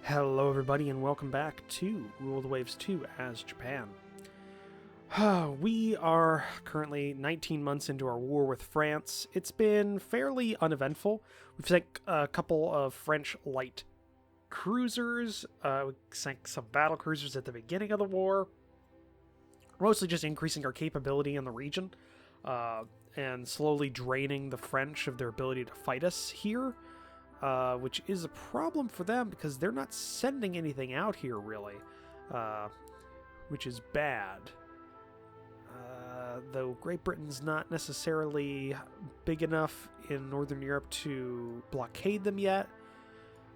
Hello everybody and welcome back to Rule the Waves 2 as Japan. We are currently 19 months into our war with France. It's been fairly uneventful. We've sunk a couple of French light cruisers. We sank some battle cruisers at the beginning of the war. Mostly just increasing our capability in the region and slowly draining the French of their ability to fight us here. Which is a problem for them because they're not sending anything out here, really, which is bad. Though Great Britain's not necessarily big enough in Northern Europe to blockade them yet.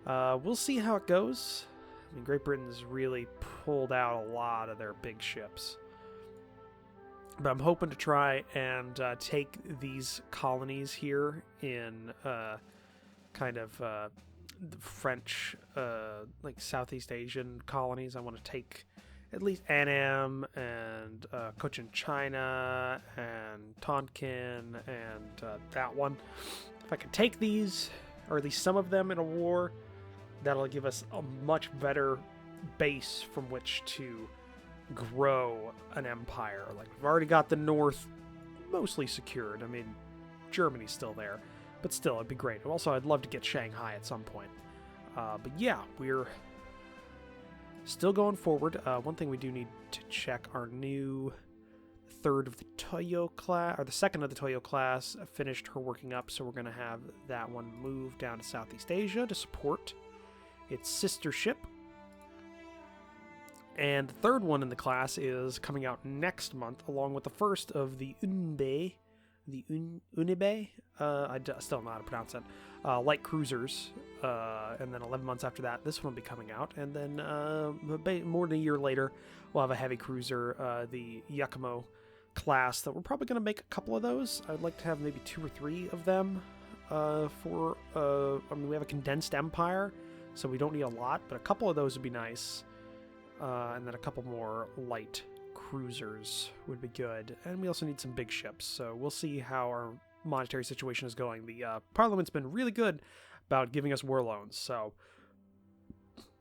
We'll see how it goes. I mean, Great Britain's really pulled out a lot of their big ships. But I'm hoping to try and take these colonies here in... kind of the French, like Southeast Asian colonies. I want to take at least Annam and Cochin China and Tonkin and that one. If I can take these, or at least some of them in a war, that'll give us a much better base from which to grow an empire. Like, we've already got the North mostly secured. I mean, Germany's still there. But still, it'd be great. Also, I'd love to get Shanghai at some point. But yeah, we're still going forward. One thing we do need to check, our new third of the Toyo class, or the second of the Toyo class, finished her working up, so we're going to have that one move down to Southeast Asia to support its sister ship. And the third one in the class is coming out next month, along with the first of the Unbe. The Unibe, I still don't know how to pronounce it, light cruisers, and then 11 months after that, this one will be coming out, and then more than a year later, we'll have a heavy cruiser, the Yakumo class, that we're probably going to make a couple of those. I'd like to have maybe 2 or 3 of them I mean, we have a condensed empire, so we don't need a lot, but a couple of those would be nice, and then a couple more light cruisers would be good, and we also need some big ships, so we'll see how our monetary situation is going. The Parliament's been really good about giving us war loans, so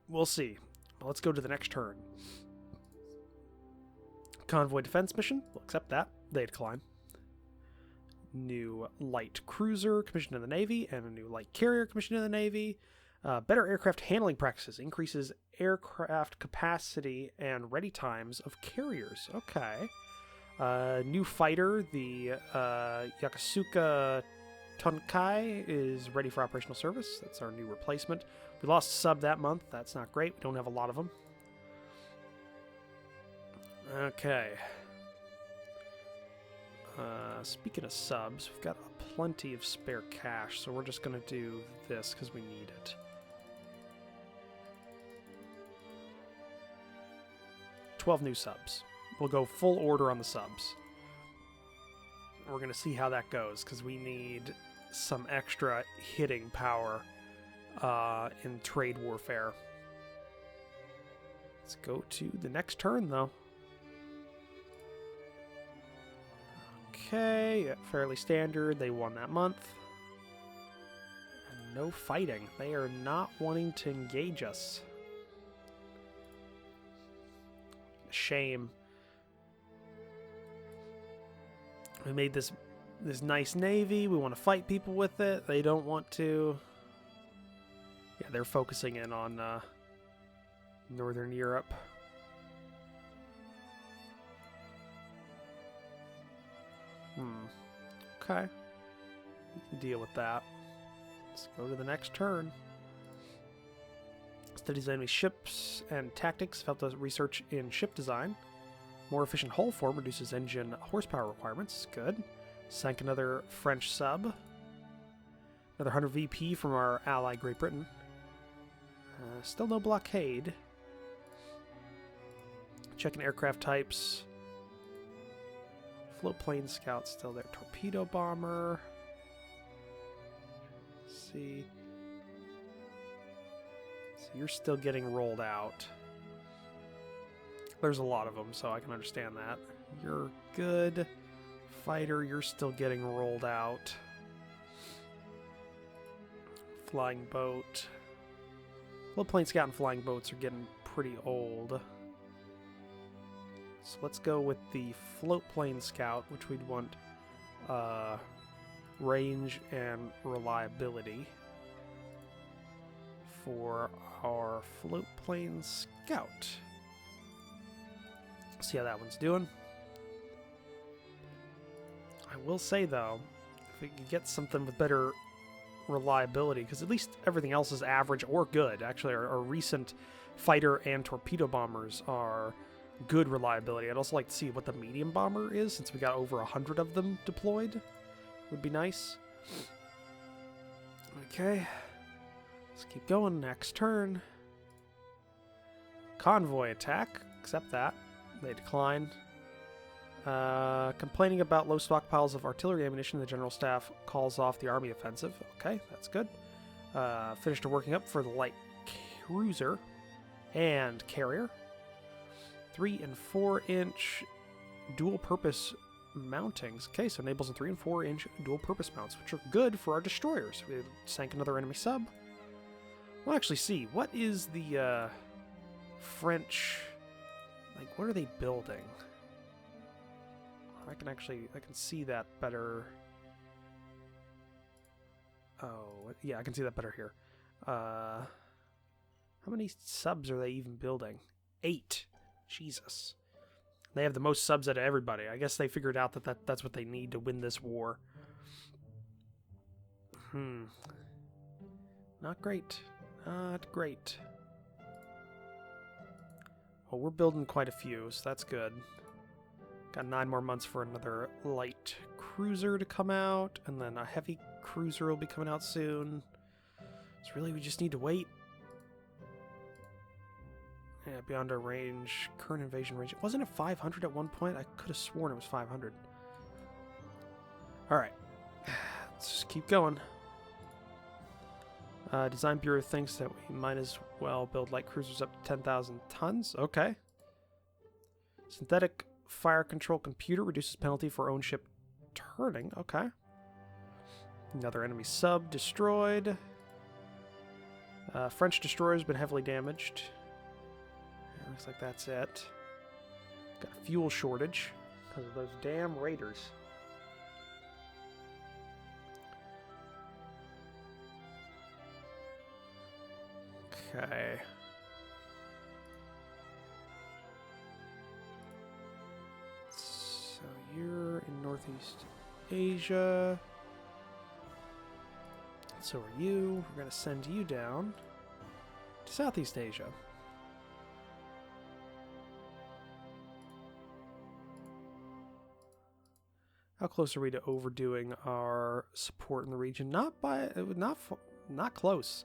we'll see. Let's go to the next turn. Convoy defense mission, we'll accept that. They decline. New light cruiser commissioned in the Navy, and a new light carrier commissioned in the Navy. Better aircraft handling practices increases aircraft capacity and ready times of carriers. Okay. New fighter, the Yokosuka Tonkai, is ready for operational service. That's our new replacement. We lost a sub that month. That's not great. We don't have a lot of them. Okay. Speaking of subs, we've got plenty of spare cash, so we're just going to do this because we need it. $12 new subs. We'll go full order on the subs. We're going to see how that goes, because we need some extra hitting power in trade warfare. Let's go to the next turn, though. Okay, yeah, fairly standard. They won that month. And no fighting. They are not wanting to engage us. Shame. We made this nice navy. We want to fight people with it. They don't want to. Yeah, they're focusing in on Northern Europe. Okay. We can deal with that. Let's go to the next turn. Studies enemy ships and tactics helped us research in ship design. More efficient hull form reduces engine horsepower requirements. Good. Sank another French sub. Another 100 VP from our ally Great Britain. Still no blockade. Checking aircraft types. Float plane scout still there. Torpedo bomber. Let's see. So you're still getting rolled out. There's a lot of them, so I can understand that. You're good. Fighter, you're still getting rolled out. Flying boat. Floatplane scout and flying boats are getting pretty old. So let's go with the floatplane scout, which we'd want range and reliability for our floatplane scout. See how that one's doing. I will say, though, if we could get something with better reliability, because at least everything else is average or good. Actually, our recent fighter and torpedo bombers are good reliability. I'd also like to see what the medium bomber is, since we got over 100 of them deployed. Would be nice. Okay. Let's keep going. Next turn. Convoy attack. Accept that. They decline. Complaining about low stockpiles of artillery ammunition, the General Staff calls off the Army offensive. Okay, that's good. Finished working up for the light cruiser and carrier. 3 and 4 inch dual purpose mountings. Okay, so enables a 3 and 4 inch dual purpose mounts, which are good for our destroyers. We sank another enemy sub. We'll actually see. What is the French... Like, what are they building? I can see that better. Oh, yeah, I can see that better here. How many subs are they even building? 8. Jesus. They have the most subs out of everybody. I guess they figured out that's what they need to win this war. Not great. Not great. Well, we're building quite a few, so that's good. Got 9 more months for another light cruiser to come out, and then a heavy cruiser will be coming out soon. So really, we just need to wait. Yeah, beyond our range, current invasion range. Wasn't it 500 at one point? I could have sworn it was 500. Alright. Let's just keep going. Design Bureau thinks that we might as well build light cruisers up to 10,000 tons. Okay. Synthetic fire control computer reduces penalty for own ship turning. Okay. Another enemy sub destroyed. French destroyer has been heavily damaged. Looks like that's it. Got a fuel shortage because of those damn raiders. Okay. So you're in Northeast Asia. So are you. We're going to send you down to Southeast Asia. How close are we to overdoing our support in the region? Not close.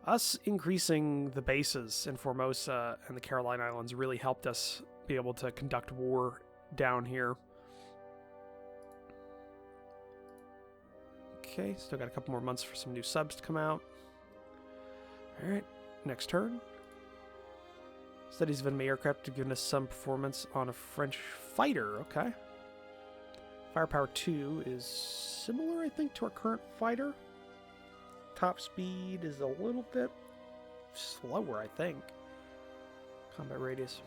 Us increasing the bases in Formosa and the Caroline Islands really helped us be able to conduct war down here. Okay, still got a couple more months for some new subs to come out. Alright, next turn. Studies of enemy aircraft have given us some performance on a French fighter. Okay. Firepower 2 is similar, I think, to our current fighter. Top speed is a little bit slower, I think. Combat radius.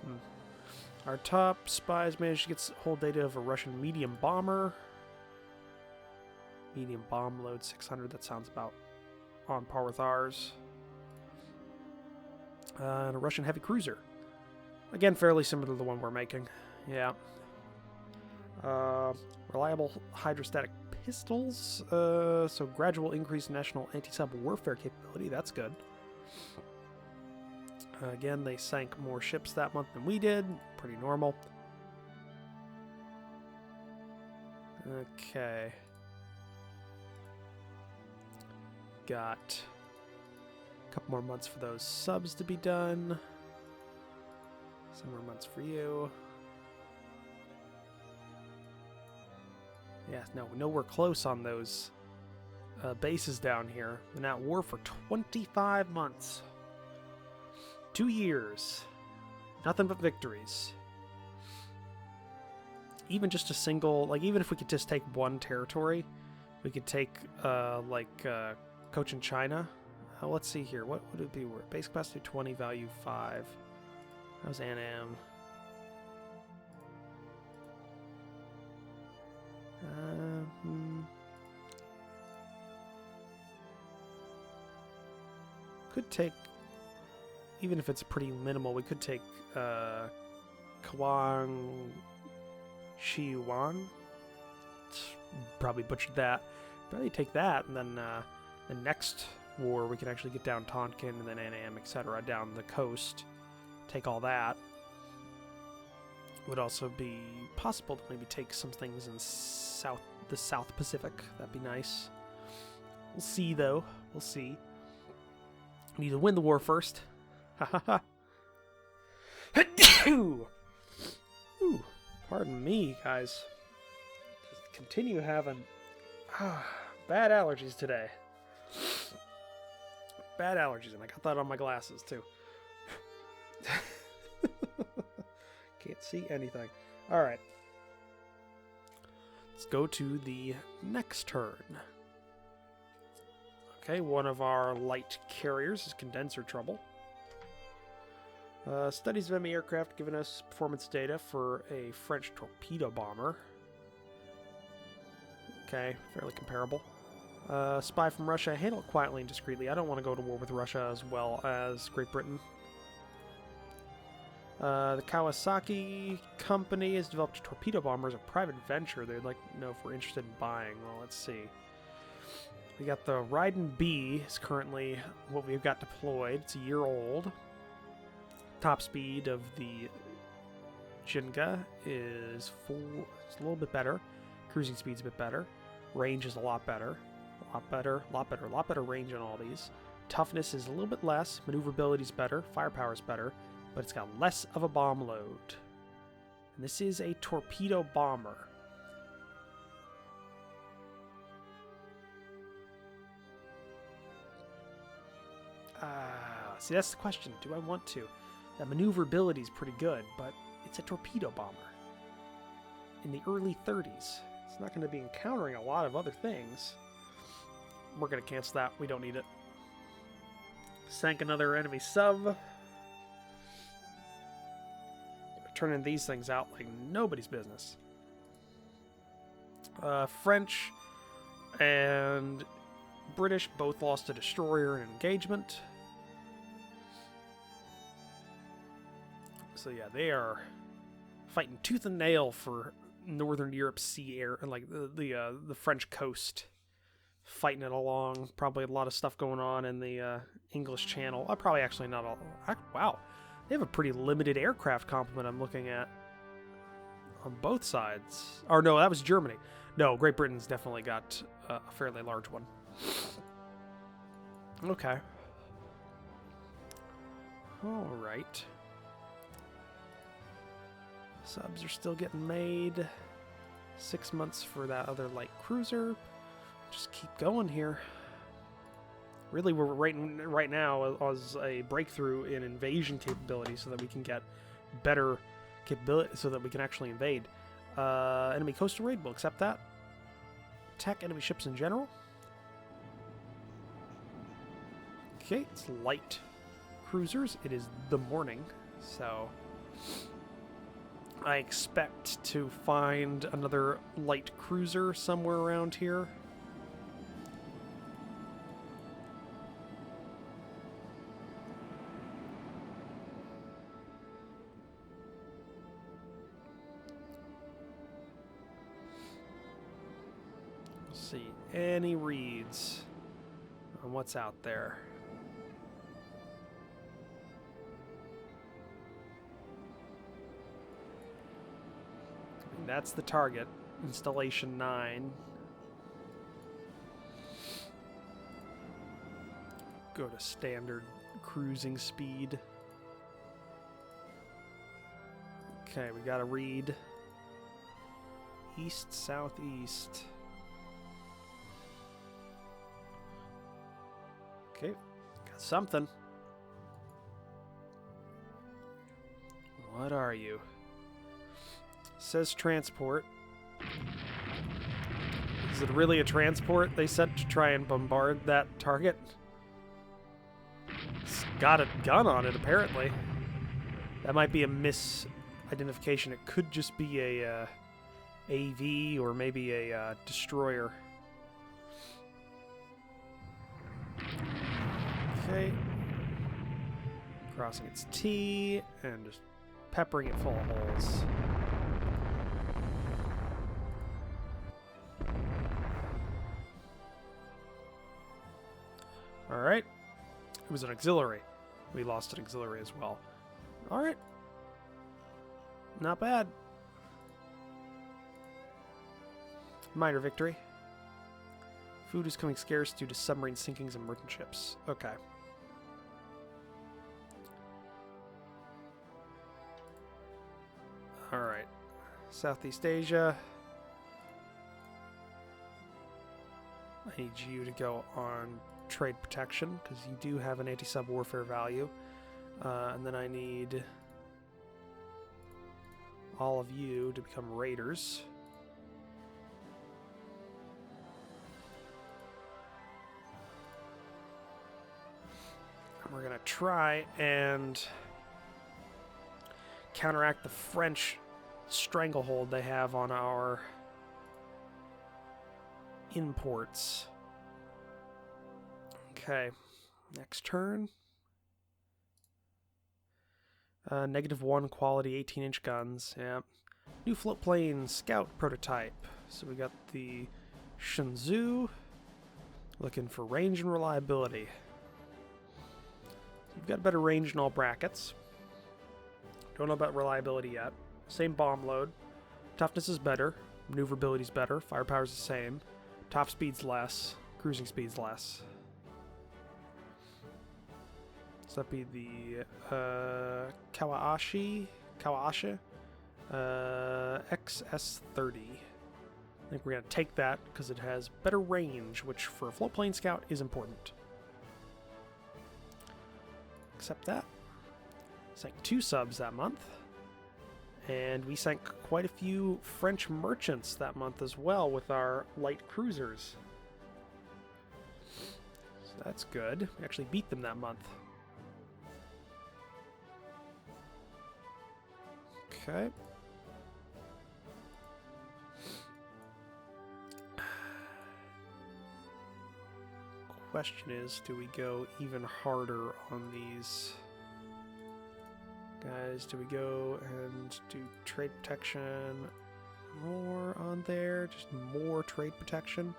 Our top spies managed to get whole data of a Russian medium bomber. Medium bomb load 600. That sounds about on par with ours. And a Russian heavy cruiser. Again, fairly similar to the one we're making. Yeah. Reliable hydrostatic pistols. So gradual increase in national anti-sub warfare capability. That's good. Again, they sank more ships that month than we did. Pretty normal. Okay. Got a couple more months for those subs to be done. Some more months for you. Yeah, no, we're close on those bases down here. Been at war for 25 months. 2 years. Nothing but victories. Even just a single, like, even if we could just take one territory, we could take, Cochin China. Let's see here. What would it be worth? Base capacity 20, value 5. How's Anam? Could take, even if it's pretty minimal, we could take Kwang Shi Wan. Probably butchered that. Probably take that, and then the next war we can actually get down Tonkin and then Annam, etc. down the coast. Take all that. Would also be possible to maybe take some things in the South Pacific. That'd be nice. We'll see, though. We'll see. We need to win the war first. Ha ha ha. Ooh, pardon me, guys. Just continue having bad allergies today. Bad allergies, and I got that on my glasses, too. Can't see anything. Alright. Let's go to the next turn. Okay, one of our light carriers is condenser trouble. Studies of enemy aircraft giving us performance data for a French torpedo bomber. Okay, fairly comparable. Spy from Russia, handle it quietly and discreetly. I don't want to go to war with Russia as well as Great Britain. The Kawasaki company has developed torpedo bombers, a private venture. They'd like to know if we're interested in buying. Well, let's see. We got the Raiden B is currently what we've got deployed. It's a year old. Top speed of the Jinga is 4. It's a little bit better. Cruising speed's a bit better. Range is a lot better. A lot better range on all these. Toughness is a little bit less. Maneuverability is better. Firepower is better. But it's got less of a bomb load. And this is a torpedo bomber. See, that's the question. Do I want to? That maneuverability is pretty good, but it's a torpedo bomber. In the early 30s. It's not going to be encountering a lot of other things. We're going to cancel that. We don't need it. Sank another enemy sub. Turning these things out like nobody's business. French and British both lost a destroyer in engagement. So yeah, they are fighting tooth and nail for Northern Europe's sea air and like the French coast, fighting it along. Probably a lot of stuff going on in the English Channel. Probably actually not all. Wow, they have a pretty limited aircraft complement. I'm looking at on both sides. Or no, that was Germany. No, Great Britain's definitely got a fairly large one. Okay. All right. Subs are still getting made. 6 months for that other light cruiser. Just keep going here. Really, we're right now as a breakthrough in invasion capability so that we can get better capability so that we can actually invade. Enemy coastal raid, we'll accept that. Attack enemy ships in general. Okay, it's light cruisers. It is the morning, so I expect to find another light cruiser somewhere around here. Let's see, any reads on what's out there. That's the target. Installation 9. Go to standard cruising speed. Okay, we got to read east, southeast. Okay, got something. What are you? Says transport. Is it really a transport they sent to try and bombard that target? got a gun on it, apparently. That might be a misidentification. It could just be a AV or maybe a destroyer. Okay. Crossing its T and just peppering it full of holes. Alright. It was an auxiliary. We lost an auxiliary as well. Alright. Not bad. Minor victory. Food is coming scarce due to submarine sinkings and merchant ships. Okay. Alright. Southeast Asia. I need you to go on trade protection, because you do have an anti-sub warfare value. And then I need all of you to become raiders. And we're going to try and counteract the French stranglehold they have on our imports. Okay, next turn. -1 quality 18-inch guns. Yeah. New float plane scout prototype. So we got the Shenzhou. Looking for range and reliability. You've got better range in all brackets. Don't know about reliability yet. Same bomb load. Toughness is better. Maneuverability is better. Firepower is the same. Top speed's less. Cruising speed's less. So that'd be the Kawasaki XS30. I think we're going to take that because it has better range, which for a float plane scout is important. Accept that. Sank 2 subs that month. And we sank quite a few French merchants that month as well with our light cruisers. So that's good. We actually beat them that month. Okay. Question is, do we go even harder on these guys? Do we go and do trade protection more on there? Just more trade protection?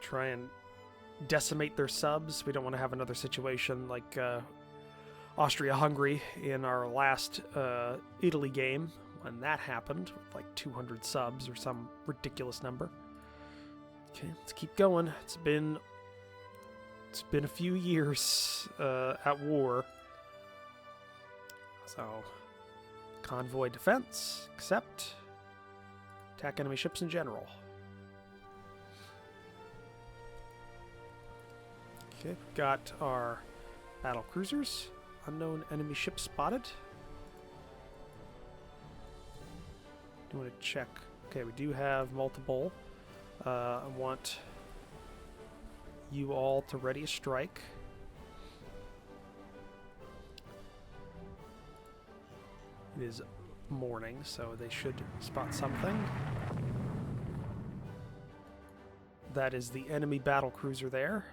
Try and decimate their subs. We don't want to have another situation like Austria-Hungary in our last Italy game when that happened with like 200 subs or some ridiculous number. Okay, let's keep going. It's been a few years at war. So convoy defense, accept. Attack enemy ships in general. Okay, got our battle cruisers. Unknown enemy ship spotted. Do want to check. Okay, we do have multiple. I want you all to ready a strike. It is morning, so they should spot something. That is the enemy battle cruiser there.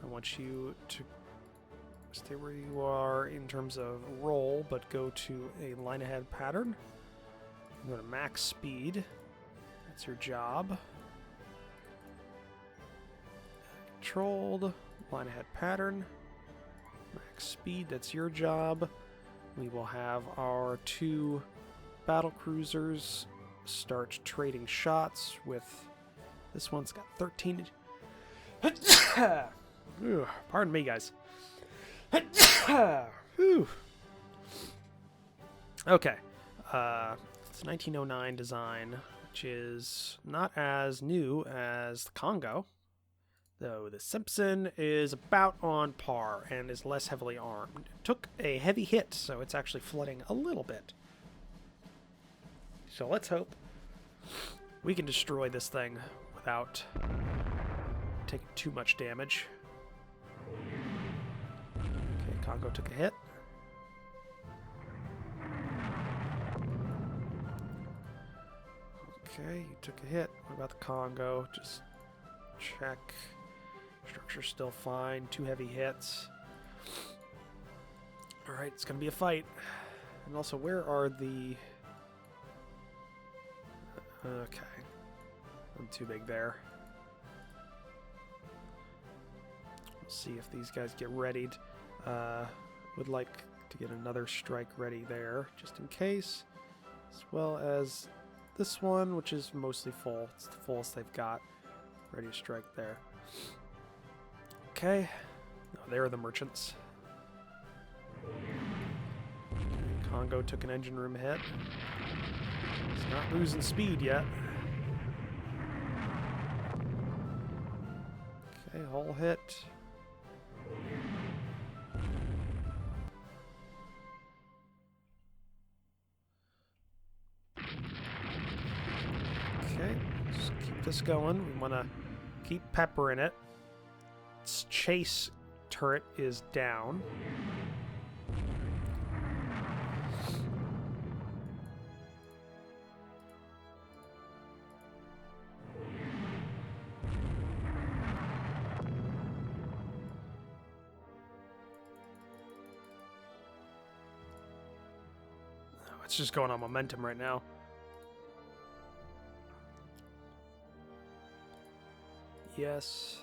I want you to stay where you are in terms of roll, but go to a line ahead pattern. Go to max speed. That's your job. Controlled. Line ahead pattern. Max speed. That's your job. We will have our 2 battle cruisers start trading shots with... This one's got 13... Ooh, pardon me, guys. Okay. It's a 1909 design, which is not as new as the Congo, though the Simpson is about on par and is less heavily armed. It took a heavy hit, so it's actually flooding a little bit. So let's hope We can destroy this thing without taking too much damage. Okay, Congo took a hit. Okay, you took a hit. What about the Congo? Just check. Structure's still fine. 2 heavy hits. Alright, it's gonna be a fight. And also, where are the... Okay. I'm too big there. We'll see if these guys get readied. Would like to get another strike ready there, just in case. As well as this one, which is mostly full. It's the fullest they've got. Ready to strike there. Okay. Oh, there are the merchants. Congo took an engine room hit. It's not losing speed yet. Okay, hull hit. Okay, just keep this going. We want to keep peppering it. Its chase turret is down. It's just going on momentum right now. Yes.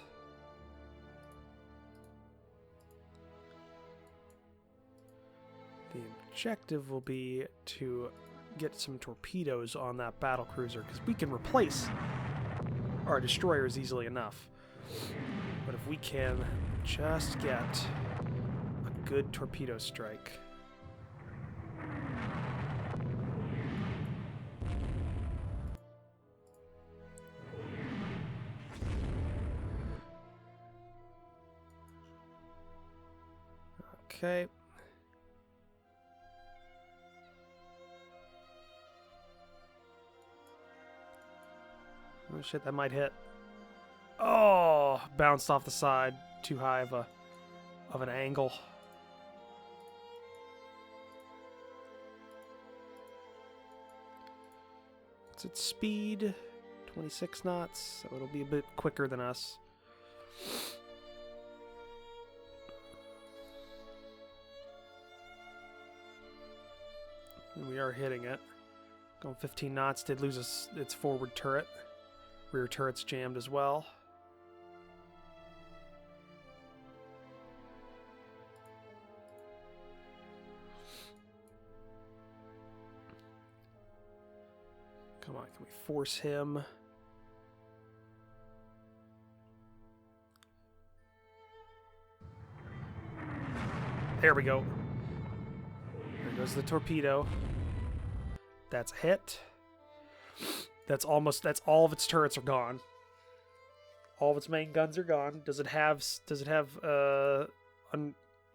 The objective will be to get some torpedoes on that battle cruiser, because we can replace our destroyers easily enough. But if we can just get a good torpedo strike. Okay. Oh shit, that might hit. Oh, bounced off the side. Too high of an angle. What's its speed? 26 knots, so it'll be a bit quicker than us. And we are hitting it. Going 15 knots, did lose its forward turret. Rear turret's jammed as well. Come on, can we force him? There we go. There goes the torpedo. That's a hit. That's all of its turrets are gone. All of its main guns are gone. Does it have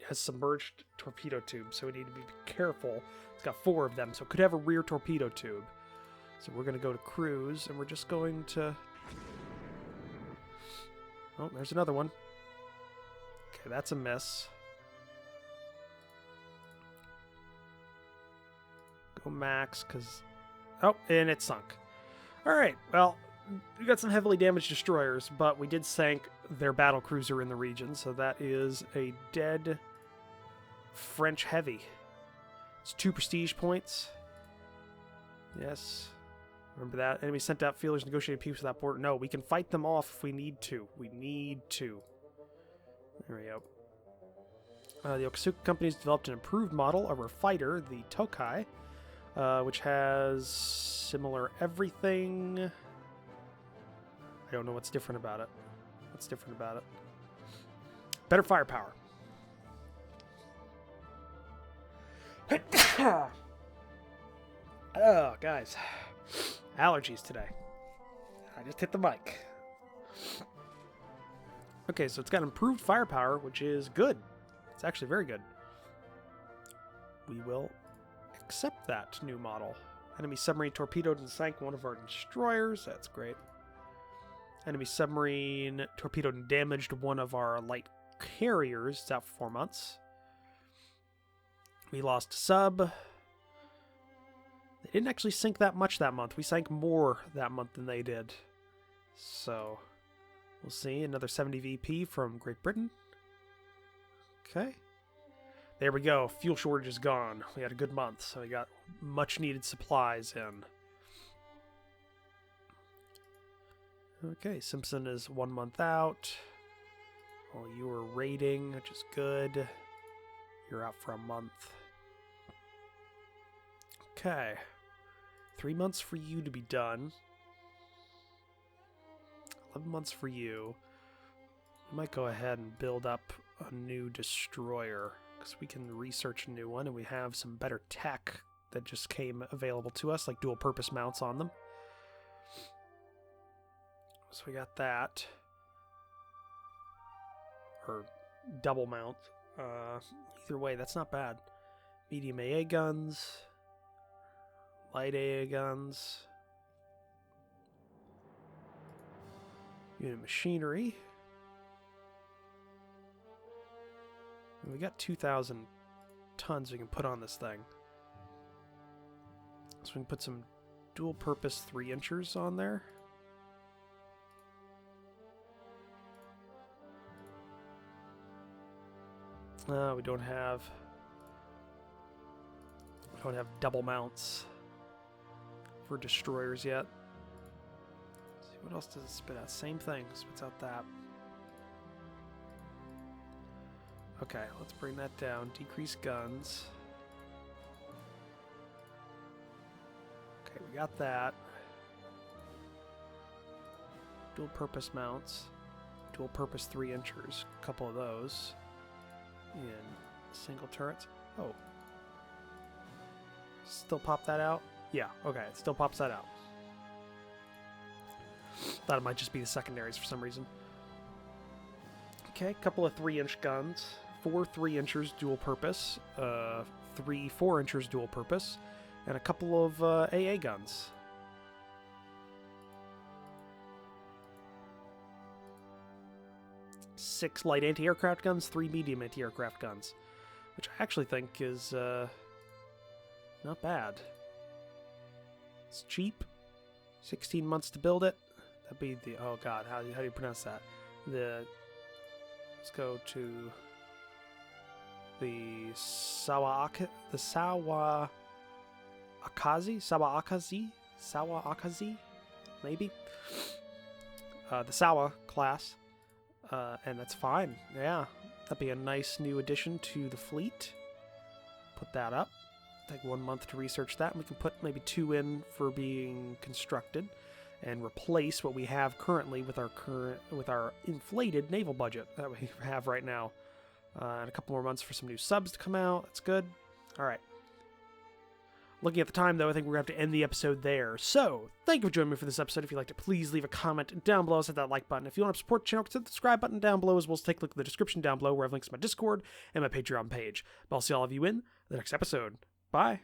has submerged torpedo tubes, so we need to be careful. It's got 4 of them, so it could have a rear torpedo tube. So we're going to go to cruise, and we're just going to... Oh, there's another one. Okay, that's a miss. Go max, because... Oh, and it sunk. Alright, well, we got some heavily damaged destroyers, but we did sink their battle cruiser in the region, so that is a dead French heavy. It's 2 prestige points. Yes. Remember that? Enemy sent out feelers, negotiated peace without border. No, we can fight them off if we need to. We need to. There we go. The Okasuka Company's developed an improved model of our fighter, the Tokai, which has similar everything. I don't know what's different about it. What's different about it? Better firepower. Oh, guys. Allergies today. I just hit the mic. Okay, so it's got improved firepower, which is good. It's actually very good. We will accept that new model Enemy submarine torpedoed and sank one of our destroyers. That's great. Enemy submarine torpedoed and damaged one of our light carriers. It's out for 4 months. We lost a sub. They didn't actually sink that much that month. We sank more that month than they did. So, we'll see. Another 70 VP from Great Britain. Okay. There we go. Fuel shortage is gone. We had a good month, so we got much needed supplies in. Okay, Simpson is 1 month out. Well, you were raiding, which is good. You're out for a month. Okay. 3 months for you to be done. 11 months for you. We might go ahead and build up a new destroyer, because we can research a new one, and we have some better tech that just came available to us, like dual purpose mounts on them. So we got that. Or double mount. Either way, that's not bad. Medium AA guns. Light AA guns. Unit machinery. And we got 2,000 tons we can put on this thing. So we can put some dual purpose 3-inchers on there. We don't have double mounts for destroyers yet. Let's see, what else does it spit out? Same thing, spits out that. Okay, let's bring that down. Decrease guns. Okay, we got that. Dual purpose mounts. Dual purpose 3-inchers. A couple of those. In single turrets. Oh. Still pop that out? Yeah, okay, it still pops that out. Thought it might just be the secondaries for some reason. Okay, a couple of 3-inch guns. 4 3-inchers dual purpose. 3 4-inchers dual purpose. And a couple of AA guns. Six light anti-aircraft guns, 3 medium anti-aircraft guns, which I actually think is not bad. It's cheap. 16 months to build it. That'd be the, oh god, how do you pronounce that? Let's go to the Sawakazi, maybe? The Sawa class. And that's fine. Yeah, that'd be a nice new addition to the fleet. Put that up. Take 1 month to research that, and we can put maybe 2 in for being constructed, and replace what we have currently with our inflated naval budget that we have right now. And a couple more months for some new subs to come out. That's good. All right. Looking at the time, though, I think we're going to have to end the episode there. So, thank you for joining me for this episode. If you liked it, please leave a comment down below. Hit that like button. If you want to support the channel, hit the subscribe button down below, as well as take a look at the description down below, where I have links to my Discord and my Patreon page. But I'll see all of you in the next episode. Bye.